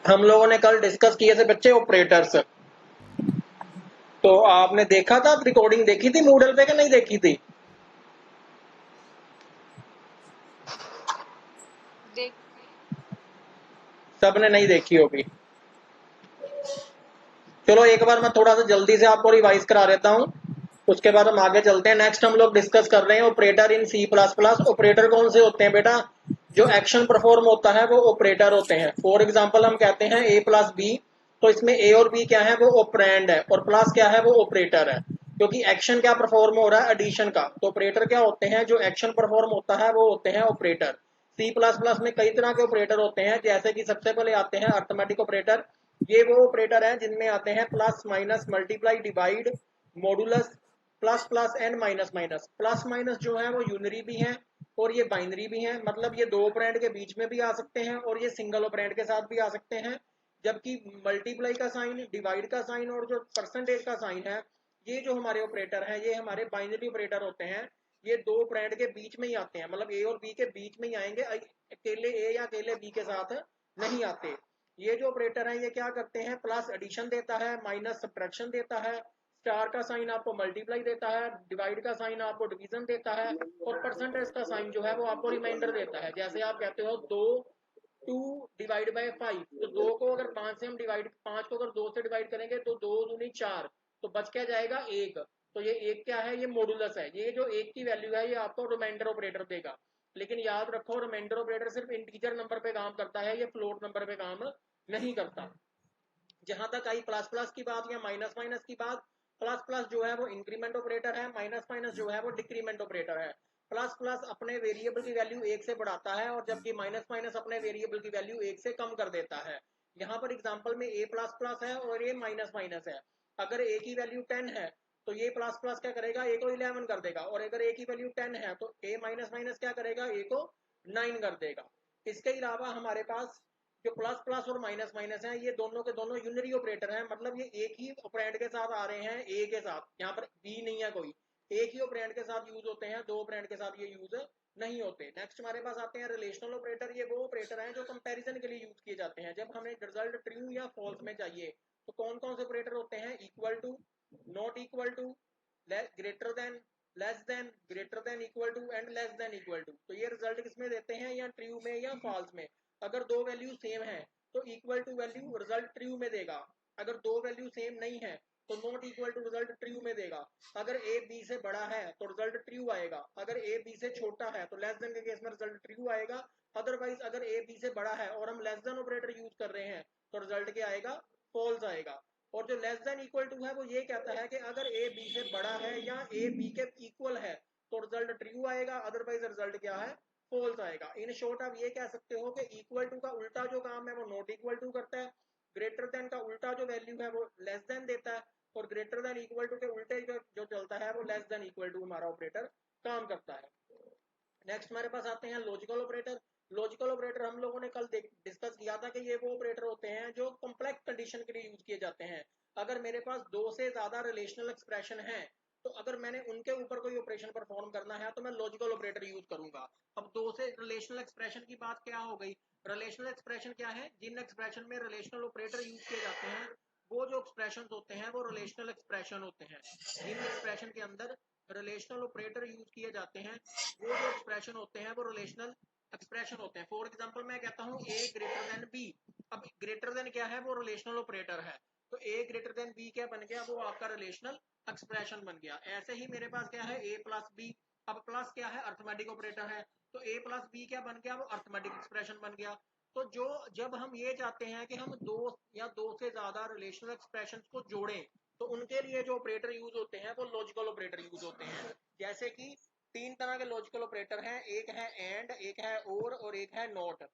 हम लोगों ने कल डिस्कस किए थे बच्चे ऑपरेटर्स। तो आपने देखा था, रिकॉर्डिंग देखी थी मूडल पे कि नहीं देखी थी? देख सबने नहीं देखी होगी। चलो एक बार मैं थोड़ा सा जल्दी से आपको रिवाइज करा देता हूँ, उसके बाद हम आगे चलते हैं। नेक्स्ट हम लोग डिस्कस कर रहे हैं ऑपरेटर इन सी प्लस प्लस। ऑपरेटर कौन से होते हैं बेटा? जो एक्शन परफॉर्म होता है वो ऑपरेटर होते हैं। फॉर एग्जाम्पल हम कहते हैं ए प्लस बी, तो इसमें ए और बी क्या है? वो ऑपरेंड है, और प्लस क्या है? वो ऑपरेटर है, क्योंकि एक्शन क्या परफॉर्म हो रहा है? एडिशन का। तो ऑपरेटर क्या होते हैं? जो एक्शन परफॉर्म होता है वो होते हैं ऑपरेटर। सी प्लस प्लस में कई तरह के ऑपरेटर होते हैं, जैसे कि सबसे पहले आते हैं अर्थमेटिक ऑपरेटर। ये वो ऑपरेटर हैं जिनमें आते हैं plus minus multiply divide modulus, plus plus and minus minus. Plus minus जो है वो यूनरी भी हैं और ये बाइनरी भी हैं, मतलब ये दो ऑपरेंड के बीच में भी आ सकते हैं और ये सिंगल ऑपरेंड के साथ भी आ सकते हैं। जबकि मल्टीप्लाई का साइन, डिवाइड का साइन और जो परसेंटेज का साइन है, ये जो हमारे ऑपरेटर हैं ये हमारे बाइनरी ऑपरेटर होते हैं। ये दो ऑपरेंड के बीच में ही आते हैं, मतलब ए और बी के बीच में ही आएंगे, अकेले ए या अकेले बी के साथ नहीं आते। ये जो ऑपरेटर है ये क्या करते हैं? प्लस एडिशन देता है, माइनस सब्ट्रैक्शन देता है, स्टार का साइन आपको मल्टीप्लाई देता है, डिवाइड का साइन आपको डिवीजन देता है, और परसेंटेज का साइन जो है वो आपको रिमाइंडर देता है। जैसे आप कहते हो दो, टू डिवाइड बाई फाइव, तो दो को अगर पांच से हम डिवाइड, पांच को अगर दो से डिवाइड करेंगे तो दो दूनी चार, तो बच क्या जाएगा? एक। तो ये एक क्या है? ये मॉडुलस है। ये जो एक की वैल्यू है ये आपको रिमाइंडर ऑपरेटर देगा। लेकिन याद रखो, रिमाइंडर ऑपरेटर सिर्फ इंटीजर नंबर पे काम करता है, ये फ्लोट नंबर पे काम नहीं करता। जहां तक आई प्लस प्लस की बात या माइनस माइनस की बात, प्लस प्लस जो है वो इंक्रीमेंट ऑपरेटर है, माइनस माइनस जो है वो डिक्रीमेंट ऑपरेटर है। प्लस प्लस अपने वेरिएबल की वैल्यू एक से बढ़ाता है, और जबकि माइनस माइनस अपने वेरिएबल की वैल्यू एक से कम कर देता है। यहाँ पर एग्जाम्पल में ए प्लस प्लस है और ये माइनस माइनस है। अगर ए की वैल्यू 10 है तो ये प्लस प्लस क्या करेगा? ए को 11 कर देगा, और अगर ए की वैल्यू 10 है तो ए माइनस माइनस क्या करेगा? ए को 9 कर देगा। इसके अलावा हमारे पास जो प्लस प्लस और माइनस माइनस है, ये दोनों के दोनों यूनरी ऑपरेटर हैं, मतलब ये एक ही ऑपरेंड के साथ आ रहे हैं, ए के साथ। यहाँ पर बी नहीं है कोई, एक ही ऑपरेंड के साथ यूज होते हैं, दो ऑपरेंड के साथ ये यूज नहीं होते। नेक्स्ट हमारे पास आते हैं रिलेशनल ऑपरेटर। ये वो ऑपरेटर हैं जो कंपैरिजन के लिए यूज किए जाते हैं। जब हमें रिजल्ट ट्रू या फॉल्स में चाहिए तो कौन कौन से ऑपरेटर होते हैं? Equal to, not equal to, greater than, less than, greater than equal to and less than equal to. तो ये रिजल्ट किसमें देते हैं? या ट्रू में या फॉल्स में। अगर दो वैल्यू सेम है तो equal to value result true में देगा। अगर दो वैल्यू सेम नहीं है तो not equal to result true में देगा। अगर ए बी से बड़ा है तो रिजल्ट ट्रू आएगा, अगर ए बी से छोटा है तो लेस देन के केस में रिजल्ट ट्रू आएगा। अदरवाइज अगर ए बी से बड़ा है और हम लेस देन ऑपरेटर यूज कर रहे हैं तो रिजल्ट क्या आएगा? फॉल्स आएगा। और जो लेस देन इक्वल टू है वो ये कहता है कि अगर ए बी से बड़ा है या ए बी के इक्वल है तो रिजल्ट ट्रू आएगा, अदरवाइज रिजल्ट क्या है? फॉल्स आएगा। इन शॉर्ट आप ये कह सकते हो कि इक्वल टू का उल्टा जो काम है वो नॉट इक्वल टू करता है, ग्रेटर देन का उल्टा जो वैल्यू है वो लेस देन देता है, और ग्रेटर देन इक्वल टू के उल्टे जो चलता है वो लेस देन इक्वल टू हमारा ऑपरेटर काम करता है। नेक्स्ट हमारे पास आते हैं लॉजिकल ऑपरेटर। लॉजिकल ऑपरेटर हम लोगों ने कल डिस्कस किया था कि ये वो ऑपरेटर होते हैं जो कॉम्प्लेक्स कंडीशन के लिए यूज किए जाते हैं। अगर मेरे पास दो से ज्यादा रिलेशनल एक्सप्रेशन है तो अगर मैंने उनके ऊपर कोई ऑपरेशन परफॉर्म करना है तो मैं लॉजिकल ऑपरेटर यूज करूंगा। अब दो से रिलेशनल एक्सप्रेशन की बात क्या हो गई? रिलेशनल एक्सप्रेशन क्या है? जिन एक्सप्रेशन में रिलेशनल ऑपरेटर यूज किए जाते हैं वो जो एक्सप्रेशन होते हैं वो रिलेशनल एक्सप्रेशन होते हैं। जिन एक्सप्रेशन के अंदर रिलेशनल ऑपरेटर यूज किए जाते हैं वो जो एक्सप्रेशन होते हैं वो रिलेशनल एक्सप्रेशन होते हैं। फॉर एग्जांपल मैं कहता हूं ए ग्रेटर देन बी। अब ग्रेटर देन क्या है? वो रिलेशनल ऑपरेटर है। तो ए ग्रेटर देन बी क्या बन गया? वो आपका रिलेशनल एक्सप्रेशन बन गया। ऐसे ही मेरे पास क्या है? ए प्लस बी। अब प्लस क्या है? अर्थमेटिक ऑपरेटर है, तो ए प्लस बी क्या बन गया? वो अर्थमेटिक एक्सप्रेशन बन गया। तो जो जब हम ये चाहते हैं कि हम दो या दो से ज्यादा रिलेशनल एक्सप्रेशन को जोड़ें तो उनके लिए जो ऑपरेटर यूज होते हैं वो लॉजिकल ऑपरेटर यूज होते हैं। जैसे कि तीन तरह के लॉजिकल ऑपरेटर हैं, एक है एंड, एक है और एक है नॉट।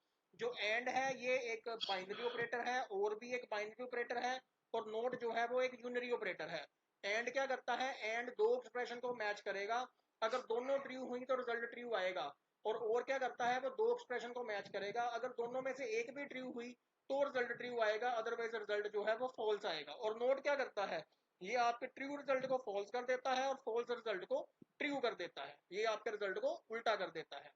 जो एंड है ये एक बाइनरी ऑपरेटर है, और भी एक बाइनरी ऑपरेटर है, और नॉट जो है वो एक यूनरी ऑपरेटर है। एंड क्या करता है? एंड दो एक्सप्रेशन को मैच करेगा, अगर दोनों ट्रू हुई तो रिजल्ट ट्रू आएगा। और क्या करता है? वो दो एक्सप्रेशन को मैच करेगा, अगर दोनों में से एक भी ट्रू हुई तो रिजल्ट ट्रू आएगा, अदरवाइज रिजल्ट जो है वो फॉल्स आएगा। और नोट क्या करता है? ये आपके ट्रू रिजल्ट को फॉल्स कर देता है और फॉल्स रिजल्ट को ट्रू कर देता है, ये आपके रिजल्ट को उल्टा कर देता है।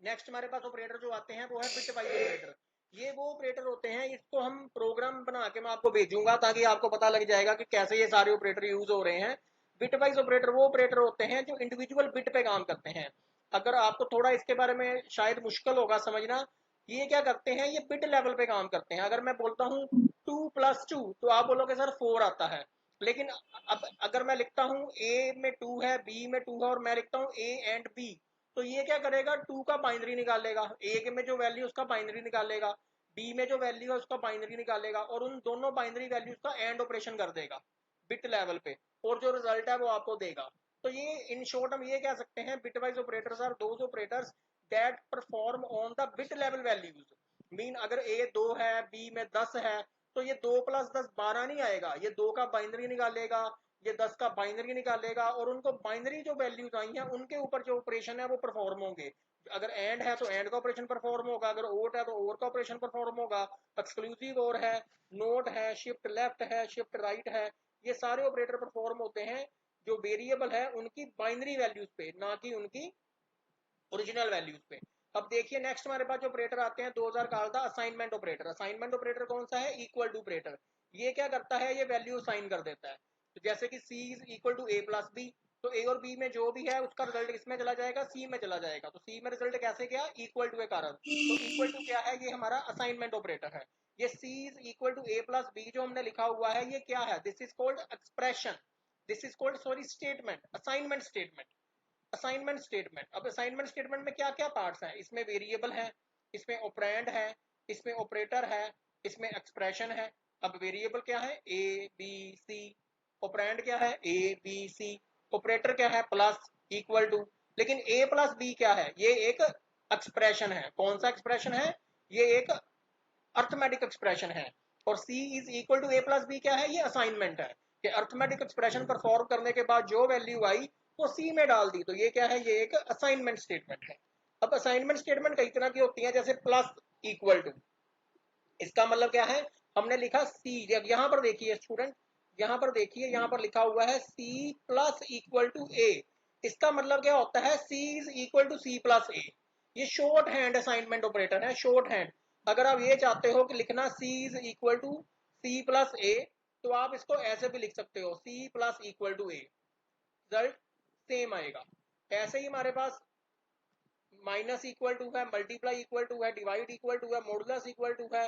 नेक्स्ट हमारे पास ऑपरेटर जो आते हैं वो है बिट वाइज ऑपरेटर। ये वो ऑपरेटर होते हैं, इसको हम प्रोग्राम बना के मैं आपको भेजूंगा ताकि आपको पता लग जाएगा कि कैसे ये सारे ऑपरेटर यूज हो रहे हैं। बिट वाइज ऑपरेटर वो ऑपरेटर होते हैं जो इंडिविजुअल बिट पे काम करते हैं। अगर आपको थोड़ा इसके बारे में शायद मुश्किल होगा समझना, ये क्या करते हैं, ये बिट लेवल पे काम करते हैं। अगर मैं बोलता हूँ 2+2 तो आप बोलोगे सर 4 आता है, लेकिन अब अगर मैं लिखता हूँ ए में 2 है, बी में 2 है और मैं लिखता हूँ ए एंड बी, तो ये क्या करेगा, 2 का बाइनरी निकालेगा, ए में जो वैल्यू उसका बाइनरी निकालेगा, बी में जो वैल्यू है उसका बाइनरी निकालेगा और उन दोनों बाइनरी वैल्यूज का एंड ऑपरेशन कर देगा बिट लेवल पे, और जो रिजल्ट है वो आपको देगा। तो ये इन शॉर्ट हम ये कह सकते हैं bitwise operators are those operators that perform on the bit level values. Mean अगर ए 2 है, बी में 10 है, तो ये 2+10 12 नहीं आएगा, ये 2 का बाइनरी निकालेगा, ये 10 का बाइनरी निकालेगा और उनको बाइनरी जो वैल्यूज आई हैं उनके ऊपर जो ऑपरेशन है वो परफॉर्म होंगे। अगर एंड है तो एंड का ऑपरेशन परफॉर्म होगा, अगर ओट है तो ओर का ऑपरेशन परफॉर्म होगा, एक्सक्लूसिव और है, नोट है, शिफ्ट लेफ्ट है, शिफ्ट राइट है, ये सारे ऑपरेटर परफॉर्म होते हैं जो वेरिएबल है उनकी बाइनरी वैल्यूज पे, ना कि उनकी ओरिजिनल वैल्यूज पे। अब देखिए नेक्स्ट हमारे पास जो ऑपरेटर आते हैं 2000 का था असाइनमेंट ऑपरेटर। असाइनमेंट ऑपरेटर कौन सा है, इक्वल टू ऑपरेटर। ये क्या करता है, ये वैल्यू असाइन कर देता है। तो जैसे कि C is equal to A plus B, तो ए और बी में जो भी है उसका रिजल्ट किसमें चला जाएगा, सी में चला जाएगा। तो सी में रिजल्ट कैसे गया, इक्वल टू के कारण। तो इक्वल टू क्या है, ये हमारा असाइनमेंट ऑपरेटर है। ये C is equal to A plus B जो हमने लिखा हुआ है ये क्या है, this is called expression, this is called sorry statement, assignment statement. Assignment statement, अब असाइनमेंट स्टेटमेंट में क्या क्या पार्ट्स हैं, इसमें वेरिएबल है, इसमें ऑपरेंड है, इसमें ऑपरेटर है, इसमें एक्सप्रेशन है। अब वेरिएबल क्या है, ए बी सी, ऑपरेंड क्या है, ए बी सी, ऑपरेटर क्या है, प्लस, इक्वल टू। लेकिन ए प्लस बी क्या है, ये एक एक्सप्रेशन है। कौन सा एक्सप्रेशन है, ये एक अर्थमेटिक एक्सप्रेशन है। और C is equal to A plus B क्या है, ये असाइनमेंट है कि अर्थमेटिक एक्सप्रेशन परफॉर्म करने के बाद जो वैल्यू आई वो सी में डाल दी, तो ये क्या है, ये एक असाइनमेंट स्टेटमेंट है। अब असाइनमेंट स्टेटमेंट कई तरह की होती है, जैसे प्लस, इक्वल टू, इसका मतलब क्या है, हमने लिखा सी, यहाँ पर देखिए स्टूडेंट, यहाँ पर देखिए, यहाँ पर लिखा हुआ है C plus equal to A. इसका मतलब क्या होता है, C is equal to C plus A. ये शॉर्ट हैंड असाइनमेंट ऑपरेटर है, शॉर्ट हैंड। अगर आप ये चाहते हो कि लिखना C is equal to C plus A, तो आप इसको ऐसे भी लिख सकते हो, C plus equal to A, result same आएगा। ऐसे ही हमारे पास माइनस इक्वल टू है, मल्टीप्लाई इक्वल टू है, डिवाइड इक्वल टू है, मॉडुलस इक्वल टू है।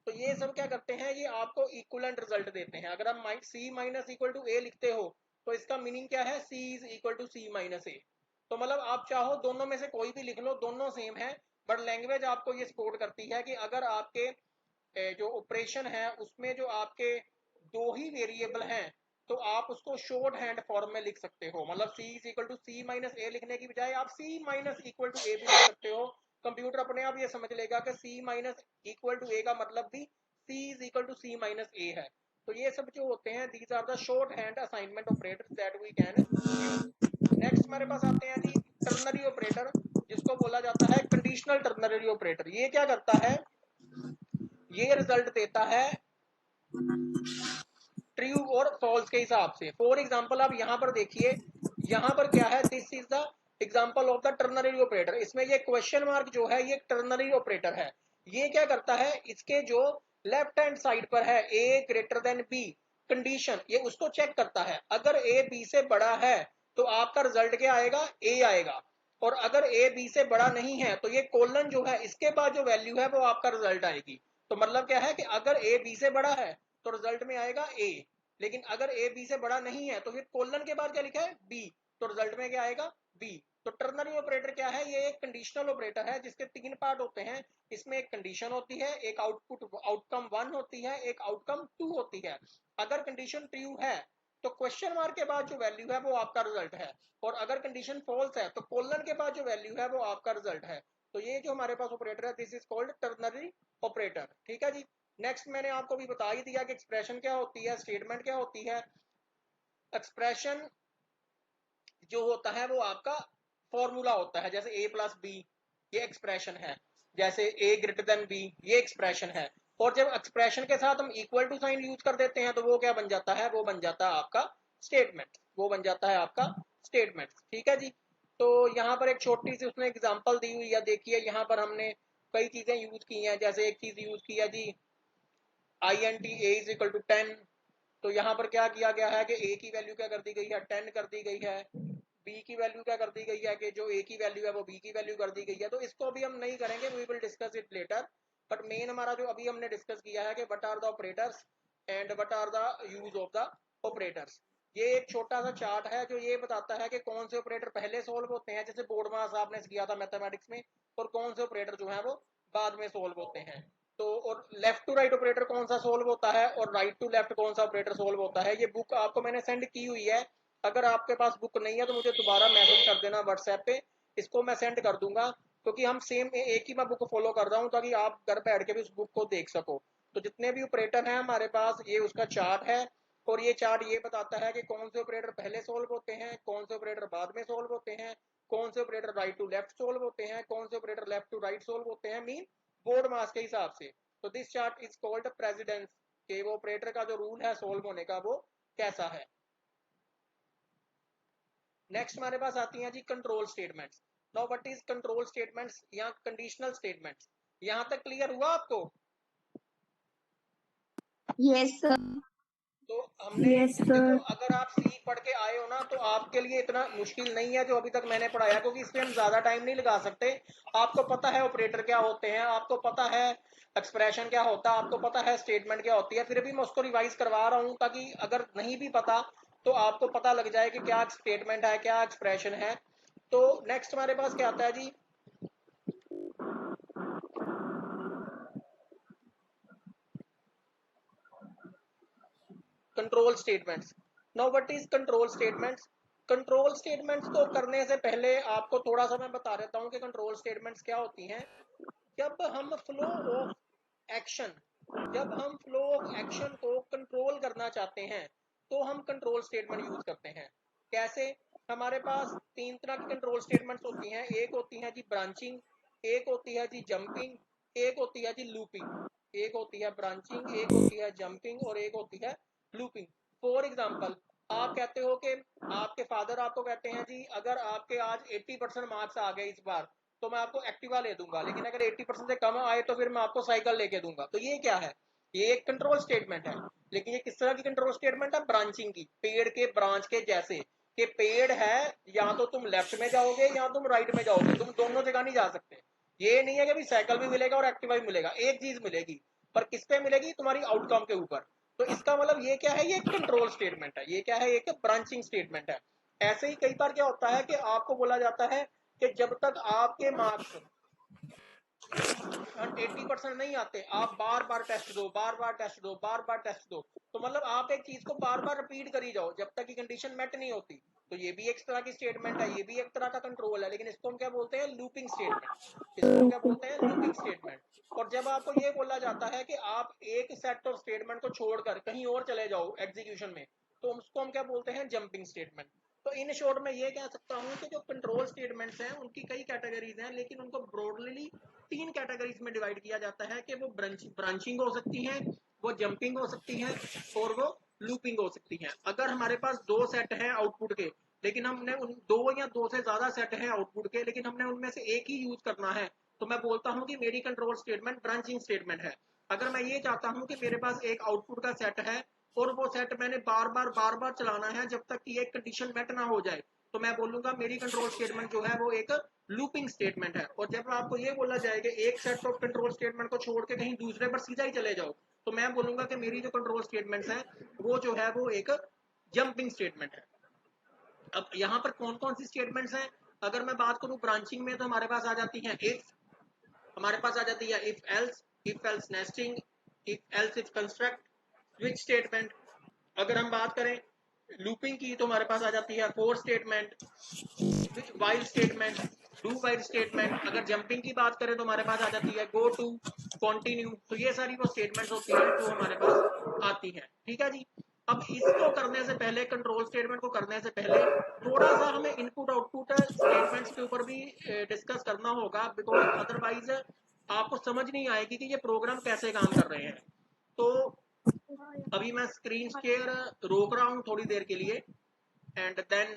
तो ये सब क्या करते हैं, ये आपको इक्वलेंट रिजल्ट देते हैं। अगर आप C minus equal to A लिखते हो तो इसका मीनिंग क्या है, C is equal to C minus A. तो मतलब आप चाहो दोनों में से कोई भी लिख लो, दोनों सेम है, बट लैंग्वेज आपको ये सपोर्ट करती है कि अगर आपके जो ऑपरेशन है उसमें जो आपके दो ही वेरिएबल हैं तो आप उसको शॉर्ट हैंड फॉर्म में लिख सकते हो। मतलब C is equal to C minus A लिखने की बजाय आप C minus equal to A भी लिख सकते हो। कंप्यूटर अपने आप ये समझ लेगा कि C minus equal to A का मतलब भी C is equal to C minus A है। तो ये सब जो होते हैं these are the short hand assignment operators that we can use. Next हमारे पास आते हैं जी टर्नरी ऑपरेटर, जिसको बोला जाता है कंडीशनल टर्नरी ऑपरेटर। ये क्या करता है, ये रिजल्ट देता है ट्रू और फॉल्स के हिसाब से। फॉर एग्जाम्पल आप यहाँ पर देखिए, यहाँ पर क्या है, this is the example of the ternary operator. इसमें ये क्वेश्चन मार्क जो है ये टर्नरी ऑपरेटर है। ये क्या करता है, इसके जो लेफ्ट हैंड साइड पर है ए ग्रेटर देन बी कंडीशन, ये उसको चेक करता है। अगर ए बी से बड़ा है तो आपका रिजल्ट क्या आएगा, ए आएगा। और अगर ए बी से बड़ा नहीं है तो ये कोलन जो है इसके बाद जो वैल्यू है वो आपका रिजल्ट आएगी। तो मतलब क्या है कि अगर ए बी से बड़ा है तो रिजल्ट में आएगा ए, लेकिन अगर ए बी से बड़ा नहीं है तो फिर कोलन के बाद क्या लिखा है, बी, तो रिजल्ट में क्या आएगा, बी। तो टर्नरी ऑपरेटर क्या है, ये एक कंडीशनल ऑपरेटर है जिसके तीन पार्ट होते हैं। इसमें एक कंडीशन होती है, एक आउटपुट आउटकम 1 होती है, एक आउटकम 2 होती है। अगर कंडीशन ट्रू है तो क्वेश्चन मार्क के बाद जो वैल्यू है वो आपका रिजल्ट है, और अगर कंडीशन फॉल्स है तो कोलन के बाद जो वैल्यू है वो आपका रिजल्ट है। तो ये जो हमारे पास ऑपरेटर है this is called ternary operator. ठीक है जी। नेक्स्ट मैंने आपको भी बता ही दिया कि एक्सप्रेशन क्या होती है, स्टेटमेंट क्या होती है। एक्सप्रेशन जो होता है वो आपका फॉर्मूला होता है, जैसे ए प्लस बी ये एक्सप्रेशन है, जैसे ए ग्रेटर देन बी ये एक्सप्रेशन है। और जब एक्सप्रेशन के साथ हम इक्वल टू साइन यूज कर देते हैं तो वो क्या बन जाता है, वो बन जाता है आपका स्टेटमेंट, वो बन जाता है आपका स्टेटमेंट। ठीक है जी। तो यहाँ पर एक छोटी सी उसने एग्जांपल दी हुई है, देखिए यहाँ पर हमने कई चीजें यूज की हैं। जैसे एक चीज यूज की है जी, INT A is equal to 10। तो यहाँ पर क्या किया गया है कि A की वैल्यू क्या कर दी गई है, 10 कर दी गई है। B की वैल्यू क्या कर दी गई है कि जो A की वैल्यू है वो B की वैल्यू कर दी गई है। तो इसको अभी हम नहीं करेंगे, we will discuss it later. But main हमारा जो अभी हमने डिस्कस किया है कि what are the operators and what are the use of the operators. ये एक छोटा सा चार्ट है जो ये बताता है कि कौन से ऑपरेटर पहले सोल्व होते हैं, जैसे बोर्ड मास आपने किया था मैथमेटिक्स में, और कौन से ऑपरेटर जो है वो बाद में सोल्व होते हैं। तो और लेफ्ट टू राइट ऑपरेटर कौन सा सोल्व होता है और राइट टू लेफ्ट कौन सा ऑपरेटर सोल्व होता है, ये बुक आपको मैंने सेंड की हुई है। अगर आपके पास बुक नहीं है तो मुझे दोबारा मैसेज कर देना व्हाट्सएप पे, इसको मैं सेंड कर दूंगा, क्योंकि हम सेम एक ही मैं बुक फॉलो कर रहा हूँ ताकि आप घर बैठ के भी उस बुक को देख सको। तो जितने भी ऑपरेटर हैं हमारे पास, ये उसका चार्ट है, और ये चार्ट ये बताता है कि कौन से ऑपरेटर पहले सोल्व होते हैं, कौन से ऑपरेटर बाद में सोल्व होते हैं, कौन से operator right to left solve होते हैं, कौन से operator left to right solve होते हैं, मीन बोर्ड मास के हिसाब से। तो this chart is called precedence, के वो ऑपरेटर का जो रूल है सोल्व होने का वो कैसा है। नेक्स्ट हमारे पास आती हैं जी control statements. Now what is control statements या कंडीशनल स्टेटमेंट्स, यहां तक क्लियर हुआ आपको? Yes sir. तो हमने देखो, अगर आप सी पढ़ के आए हो ना तो आपके लिए इतना मुश्किल नहीं है जो अभी तक मैंने पढ़ाया, क्योंकि इसमें हम ज्यादा टाइम नहीं लगा सकते। आपको पता है ऑपरेटर क्या होते हैं, आपको पता है एक्सप्रेशन क्या होता है, आपको पता है स्टेटमेंट क्या होती है, फिर भी मैं उसको रिवाइज करवा रहा हूँ ताकि अगर नहीं भी पता तो आपको पता लग जाए कि क्या स्टेटमेंट है क्या एक्सप्रेशन है। तो नेक्स्ट हमारे पास क्या आता है जी, control statements. Now what is control statements. Control statements को करने से पहले आपको थोड़ा सा मैं बता देता हूँ कि कंट्रोल स्टेटमेंट्स क्या होती हैं। जब हम फ्लो ऑफ एक्शन जब हम फ्लो ऑफ एक्शन को कंट्रोल करना चाहते हैं तो हम कंट्रोल स्टेटमेंट यूज करते हैं। कैसे? हमारे पास तीन तरह की कंट्रोल स्टेटमेंट्स होती हैं। एक होती है जी ब्रांचिंग, एक होती है जी जंपिंग, एक होती है जी लूपिंग। एक होती है ब्रांचिंग, एक होती है जंपिंग और एक होती है लूपिंग। फॉर एग्जाम्पल, आप कहते हो कि आपके फादर आपको कहते हैं जी अगर आपके आज 80% मार्क्स आ गए इस बार तो मैं आपको एक्टिवा ले दूंगा, लेकिन अगर 80% से कम आए तो फिर मैं आपको साइकिल लेके दूंगा। तो ये क्या है? ये एक कंट्रोल स्टेटमेंट है। लेकिन ये किस तरह की कंट्रोल स्टेटमेंट है? ब्रांचिंग की, पेड़ के ब्रांच के जैसे कि पेड़ है, या तो तुम लेफ्ट में जाओगे या तुम राइट में जाओगे, तुम दोनों जगह नहीं जा सकते। ये नहीं है कि भाई साइकिल भी मिलेगा और एक्टिवा भी मिलेगा, एक चीज मिलेगी, पर किस पे मिलेगी? तुम्हारी आउटकम के ऊपर। तो इसका मतलब ये क्या है? ये कंट्रोल स्टेटमेंट है। ये क्या है? एक ब्रांचिंग स्टेटमेंट है। ऐसे ही कई बार क्या होता है कि आपको बोला जाता है कि जब तक आपके मार्क्स 80% नहीं आते, आप बार बार टेस्ट दो, बार बार टेस्ट दो, बार बार टेस्ट दो। तो मतलब आप एक चीज को बार बार रिपीट करी जाओ जब तक की कंडीशन मेट नहीं होती। तो ये भी एक तरह की स्टेटमेंट है, ये भी एक तरह का कंट्रोल है, लेकिन इसको हम क्या बोलते हैं? Looping statement. इसको हम क्या बोलते हैं? Looping statement. और जब आपको ये बोला जाता है कि आप एक सेट ऑफ स्टेटमेंट को छोड़कर कहीं और चले जाओ एग्जीक्यूशन में, तो उसको हम क्या बोलते हैं? Jumping statement. तो इन शॉर्ट में ये कह सकता हूं कि जो कंट्रोल स्टेटमेंट्स हैं उनकी कई कैटेगरीज हैं, लेकिन उनको ब्रॉडली तीन कैटेगरीज में डिवाइड किया जाता है कि वो ब्रांचिंग हो सकती है, वो जंपिंग हो सकती है और वो लूपिंग हो सकती है। अगर हमारे पास दो सेट है आउटपुट के, लेकिन हमने उन दो या दो से ज्यादा सेट है आउटपुट के, लेकिन हमने उनमें से एक ही यूज करना है, तो मैं बोलता हूं कि मेरी कंट्रोल स्टेटमेंट ब्रांचिंग स्टेटमेंट है। अगर मैं ये चाहता हूं कि मेरे पास एक आउटपुट का सेट है और वो सेट मैंने बार बार चलाना है जब तक कि एक कंडीशन मेट ना हो जाए, तो मैं बोलूंगा मेरी कंट्रोल स्टेटमेंट जो है वो एक लूपिंग स्टेटमेंट है। और जब आपको ये बोला जाए कि एक सेट ऑफ कंट्रोल स्टेटमेंट को छोड़ के कहीं दूसरे पर सीधा ही चले जाओ, तो मैं बोलूंगा कि मेरी जो कंट्रोल स्टेटमेंट्स हैं वो जो है वो एक जंपिंग स्टेटमेंट है। अब यहाँ पर कौन कौन सी स्टेटमेंट्स हैं? अगर मैं बात करूं ब्रांचिंग में, तो हमारे पास आ जाती है इफ, हमारे पास आ जाती है if else nesting, if else if construct, switch statement. अगर हम बात करें लूपिंग की तो हमारे पास आ जाती है four statement, while statement, do while statement. अगर जंपिंग की बात करें तो हमारे पास आ जाती है गो टू, कंटिन्यू। तो ये सारी वो स्टेटमेंट्स होती हैं जो हमारे पास आती हैं। ठीक है जी। अब इसको करने से पहले, कंट्रोल स्टेटमेंट को करने से पहले, थोड़ा सा हमें इनपुट आउटपुट स्टेटमेंट्स के ऊपर भी डिस्कस करना होगा, बिकॉज अदरवाइज आपको समझ नहीं आएगी कि ये प्रोग्राम कैसे काम कर रहे हैं। तो अभी मैं स्क्रीन शेयर रोक रहा हूं थोड़ी देर के लिए, एंड देन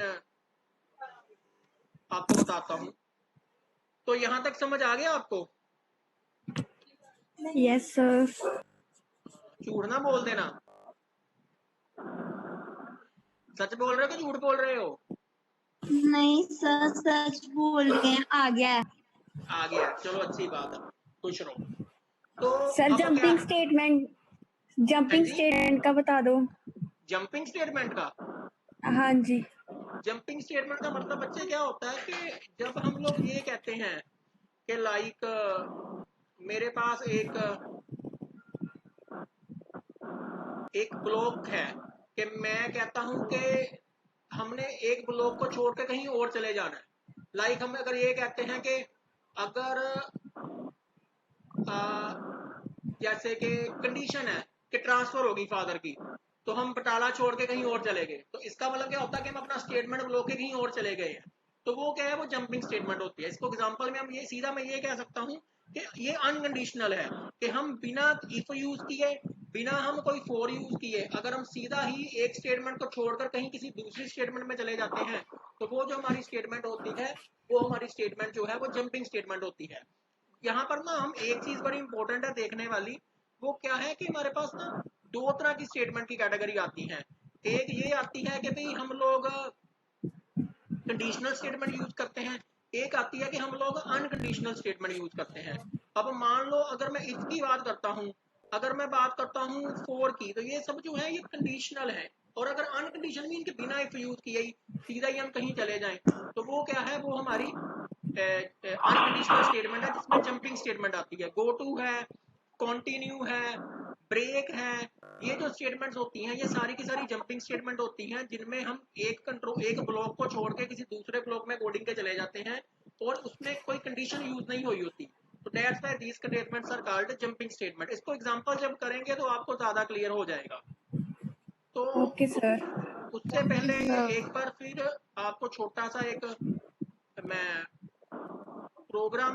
आपको बताता हूँ। तो यहां तक समझ आ गया आपको? Yes sir. झूठ ना बोल देना, सच बोल रहे हो कि झूठ बोल रहे हो? नहीं सर, सच बोल रहे हैं, आ गया है। आ गया, चलो अच्छी बात है, खुश रहो। तो सर अब क्या? हाँ जंपिंग जी, स्टेटमेंट का बता दो। जंपिंग स्टेटमेंट का। हाँ जी। जंपिंग स्टेटमेंट का मतलब बच्चे क्या होता है कि जब हम लोग ये कहते हैं कि लाइक मेरे पास एक ब्लॉक है, कि मैं कहता हूं कि हमने एक ब्लॉक को छोड़ के कहीं और चले जाना है। लाइक हम अगर ये कहते हैं कि अगर जैसे कि कंडीशन है कि ट्रांसफर होगी फादर की, तो हम बटाला छोड़ के कहीं और चले गए, तो इसका मतलब क्या होता है कि हम अपना स्टेटमेंट ब्लॉक के कहीं और चले गए हैं। तो वो क्या है, वो जंपिंग स्टेटमेंट होती है। इसको एग्जांपल में हम ये सीधा मैं ये कह सकता हूँ कि ये अनकंडीशनल है, कि हम बिना इफ यूज किए, बिना हम कोई फॉर यूज किए, अगर हम सीधा ही एक स्टेटमेंट को छोड़कर कहीं किसी दूसरी स्टेटमेंट में चले जाते हैं, तो वो जो हमारी स्टेटमेंट होती है, वो हमारी स्टेटमेंट जो है वो जंपिंग स्टेटमेंट होती है। यहाँ पर ना हम एक चीज बड़ी इंपॉर्टेंट है देखने वाली, वो क्या है कि हमारे पास ना दो तरह की स्टेटमेंट की कैटेगरी आती है। एक ये आती है कि भाई हम लोग कंडीशनल स्टेटमेंट यूज करते हैं, एक आती है कि हम लोग अनकंडीशनल स्टेटमेंट यूज करते हैं। अब मान लो अगर मैं इफ की बात करता हूँ, अगर मैं बात करता हूँ फॉर की, तो ये सब जो है ये कंडीशनल है। और अगर अनकंडीशनल मीन के बिना इफ यूज किए ही सीधा ही हम कहीं चले जाएं, तो वो क्या है, वो हमारी अनकंडीशनल स्टेटमेंट है, जिसमें जंपिंग स्टेटमेंट आती है। गो टू है, कॉन्टिन्यू है, ब्रेक है, ये जो स्टेटमेंट्स होती हैं ये सारी की सारी जंपिंग स्टेटमेंट होती हैं, जिनमें हम एक ब्लॉक को छोड़ के किसी दूसरे ब्लॉक में कोडिंग के चले जाते हैं और उसमें कोई कंडीशन यूज नहीं हुई होती। तो that's why these statements are called jumping statement. इसको एग्जांपल जब करेंगे तो आपको ज्यादा क्लियर हो जाएगा। तो ओके सर। उससे पहले एक बार फिर आपको छोटा सा एक मैं प्रोग्राम